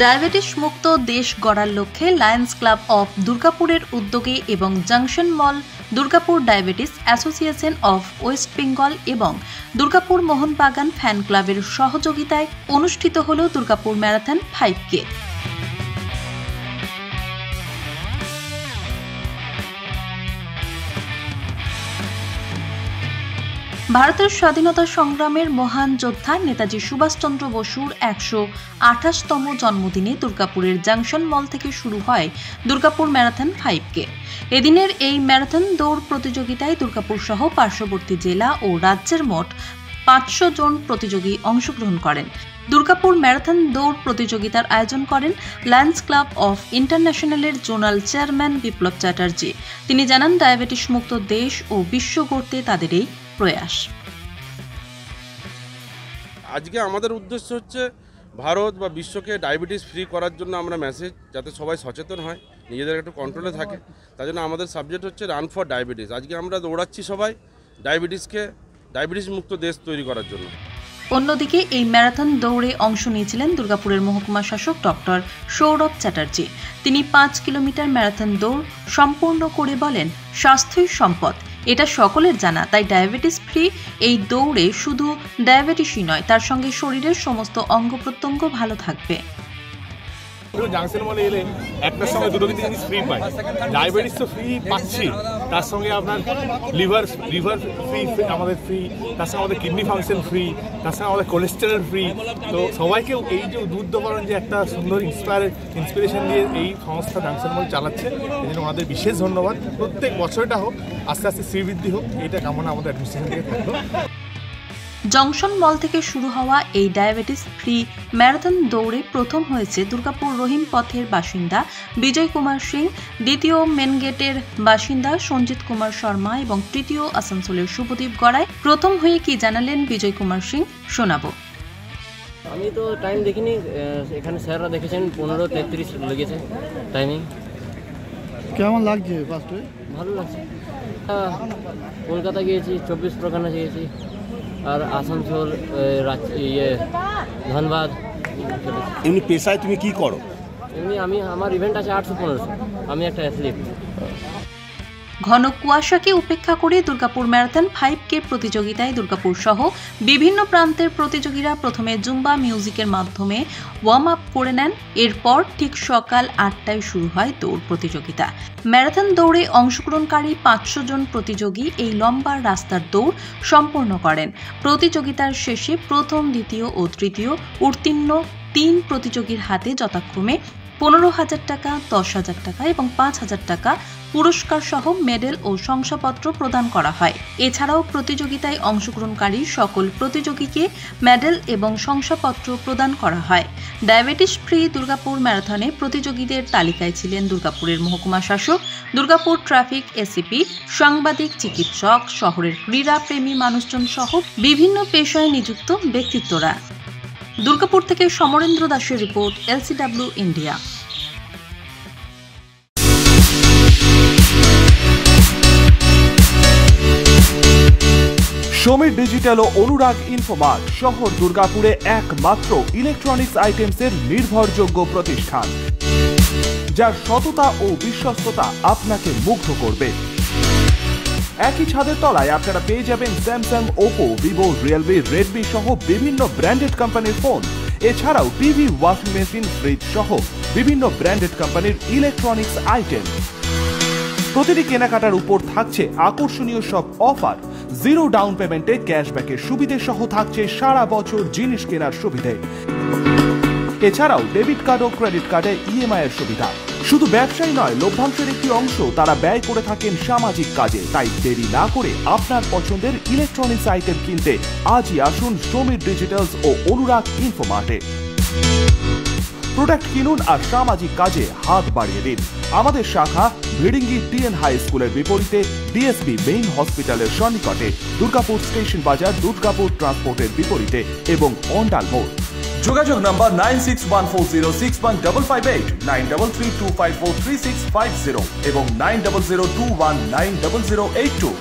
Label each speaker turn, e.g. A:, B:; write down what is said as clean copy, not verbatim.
A: Diabetes মুক্ত দেশ গড়ার লক্ষ্যে লায়ন্স ক্লাব অফ দুর্গাপুরের উদ্যোগে এবং junction mall Durgapur diabetes association of West Bengal এবং দুর্গাপুর মোহনবাগান ফ্যান ক্লাবের সহযোগিতায় অনুষ্ঠিত হল দুর্গাপুর ম্যারাথন 5K। ভারতের স্বাধীনতা সংগ্রামের মহান যোদ্ধা নেতাজি সুভাষচন্দ্র বসুর 128তম জন্মদিনে দুর্গাপুরের জংশন মল থেকে শুরু হয় দুর্গাপুর ম্যারাথন 5K। এদিনের এই ম্যারাথন দৌড় প্রতিযোগিতায় দুর্গাপুর সহ পার্শ্ববর্তী জেলা ও রাজ্যের মোট 500 জন প্রতিযোগী অংশগ্রহণ করেন। দুর্গাপুর ম্যারাথন দৌড় প্রতিযোগিতার আয়োজন করেন লায়ন্স ক্লাব অফ ইন্টারন্যাশনালের জোনাল চেয়ারম্যান বিপ্লব চ্যাটার্জি। তিনি জানান, ডায়াবেটিস মুক্ত দেশ ও বিশ্ব গড়তে তাদের এই প্রয়াস।
B: আজকে আমাদের উদ্দেশ্য হচ্ছে ভারত বা বিশ্বকে ডায়াবেটিস ফ্রি করার জন্য আমরা মেসেজ, যাতে সবাই সচেতন হয়, নিজেদের একটু কন্ট্রোলে থাকে। তার জন্য আমাদের সাবজেক্ট হচ্ছে রান ফর ডায়াবেটিস। আজকে আমরা দৌড়াচ্ছি সবাই ডায়াবেটিস মুক্ত দেশ তৈরি করার জন্য।
A: অন্যদিকে এই ম্যারাথন দৌড়ে অংশ নিয়েছিলেন দুর্গাপুরের মহকুমা শাসক ডক্টর সৌরভ চ্যাটার্জি। তিনি 5 কিলোমিটার ম্যারাথন দৌড় সম্পূর্ণ করে বলেন, স্বাস্থ্যই সম্পদ, এটা সকলের জানা। তাই ডায়াবেটিস ফ্রি এই দৌড়ে শুধু ডায়াবেটিসই নয়, তার সঙ্গে শরীরের সমস্ত অঙ্গ প্রত্যঙ্গ ভালো থাকবে।
C: জাংশন মলে এলে একটার সঙ্গে দুটো কিন্তু জিনিস ফ্রি পাই। ডায়াবেটিস তো ফ্রি পাচ্ছি, তার সঙ্গে আপনার লিভার ফ্রি আমাদের ফ্রি, তার সঙ্গে আমাদের কিডনি ফাংশন ফ্রি, তার সঙ্গে আমাদের কোলেস্টেরল ফ্রি। তো সবাইকেও এই যে উদ্বুদ্ধকরণ যে একটা সুন্দর ইন্সপিরেশন দিয়ে এই সংস্থা জাংশন মল চালাচ্ছে, এই জন্য আমাদের বিশেষ ধন্যবাদ। প্রত্যেক বছরটা হোক, আস্তে আস্তে শ্রীবৃদ্ধি হোক, এইটা কামনা আমাদের অ্যাডমিনিস্ট্রেশন থেকে থাকলো।
A: জংশন মল থেকে শুরু হওয়া এই ডায়াবেটিস ফ্রি ম্যারাথন দৌড়ে প্রথম হয়েছে দুর্গাপুর রহিম পথের বাসিন্দা বিজয় কুমার সিং, দ্বিতীয় মেন গেটের বাসিন্দা সঞ্জিত কুমার শর্মা এবং তৃতীয় আসানসোলের শুভদীপ গড়াই। প্রথম হয়ে কি জানালেন বিজয় কুমার সিং, শোনাবো।
D: আমি তো টাইম দেখিনি, এখানে স্যাররা দেখেছেন 15:33 লেগেছে টাইমিং।
E: কেমন লাগছে? ফার্স্টে
D: ভালো লাগছে। কলকাতা গিয়েছি, 24 পরগনা গিয়েছি, আর আসানসোল, ধনবাদ।
F: এমনি পেশায় তুমি কি করো?
D: এমনি আমার ইভেন্ট আছে 800-1500। আমি একটা অ্যাথলিট।
A: ঘন কুয়াশাকে উপেক্ষা করে দুর্গাপুর ম্যারাথন 5K প্রতিযোগিতায় দুর্গাপুর সহ বিভিন্ন প্রান্তের প্রতিযোগীরা প্রথমে জুম্বা মিউজিকের মাধ্যমে ওয়ার্ম আপ করে নেন। এরপর ঠিক সকাল 8টায় শুরু হয় দৌড় প্রতিযোগিতা। ম্যারাথন দৌড়ে অংশগ্রহণকারী 500 জন প্রতিযোগী এই লম্বা রাস্তার দৌড় সম্পন্ন করেন। প্রতিযোগিতার শেষে প্রথম, দ্বিতীয় ও তৃতীয় উত্তীর্ণ 3 প্রতিযোগীর হাতে যথাক্রমে 15,000 টাকা, 10,000 টাকা এবং 5,000 টাকা পুরস্কার সহ মেডেল ও শংসাপত্র প্রদান করা হয়। এছাড়াও প্রতিযোগিতায় অংশগ্রহণকারী সকল প্রতিযোগীকে মেডেল এবং শংসাপত্র প্রদান করা হয়। ডায়াবেটিস ফ্রি দুর্গাপুর ম্যারাথনে প্রতিযোগীদের তালিকায় ছিলেন দুর্গাপুরের মহকুমা শাসক, দুর্গাপুর ট্রাফিক এসিপি, সাংবাদিক, চিকিৎসক, শহরের ক্রীড়া প্রেমী মানুষজন সহ বিভিন্ন পেশায় নিযুক্ত ব্যক্তিত্বরা। দুর্গাপুর থেকে সমরেন্দ্র দাসের report, LCW India.
G: Samir digital ও অনুরাগ ইনফোমার্ট শহর দুর্গাপুরে একমাত্র ইলেকট্রনিক্স আইটেমসের নির্ভরযোগ্য প্রতিষ্ঠান, যার সততা ও বিশ্বস্ততা আপনাকে মুগ্ধ করবে। একই ছাদের তলায় আপনারা পেয়ে যাবেন Samsung, Oppo, Vivo, Realme, Redmi সহ বিভিন্ন ব্র্যান্ডেড কোম্পানির ফোন। এছাড়াও টিভি, ওয়াশিং মেশিন, ফ্রিজ সহ বিভিন্ন ব্র্যান্ডেড কোম্পানির ইলেকট্রনিক্স আইটেম। প্রতিটি কেনাকাটার উপর থাকছে আকর্ষণীয় সব অফার। 0 ডাউন পেমেন্টে ক্যাশব্যাকের সুবিধে সহ থাকছে সারা বছর জিনিস কেনার সুবিধে। এছাড়াও ডেবিট কার্ড ও ক্রেডিট কার্ডে EMI এর সুবিধা। শুধু ব্যবসায়ী নয়, লভ্যাংশের একটি অংশ তারা ব্যয় করে থাকেন সামাজিক কাজে। তাই দেরি না করে আপনার পছন্দের ইলেকট্রনিক্স আইটেম কিনতে আজই আসুন সমীর ডিজিটালস ও অনুরাগ ইনফোমার্টে। প্রোডাক্ট কিনুন আর সামাজিক কাজে হাত বাড়িয়ে দিন। আমাদের শাখা ভিড়িঙ্গি TN হাই স্কুলের বিপরীতে, DSP মেইন হসপিটালের সন্নিকটে, দুর্গাপুর স্টেশন বাজার, দুর্গাপুর ট্রান্সপোর্টের বিপরীতে এবং অন্ডাল মোড়। যোগাযোগ নাম্বার 9614061558, 9332543650 এবং 9002190082।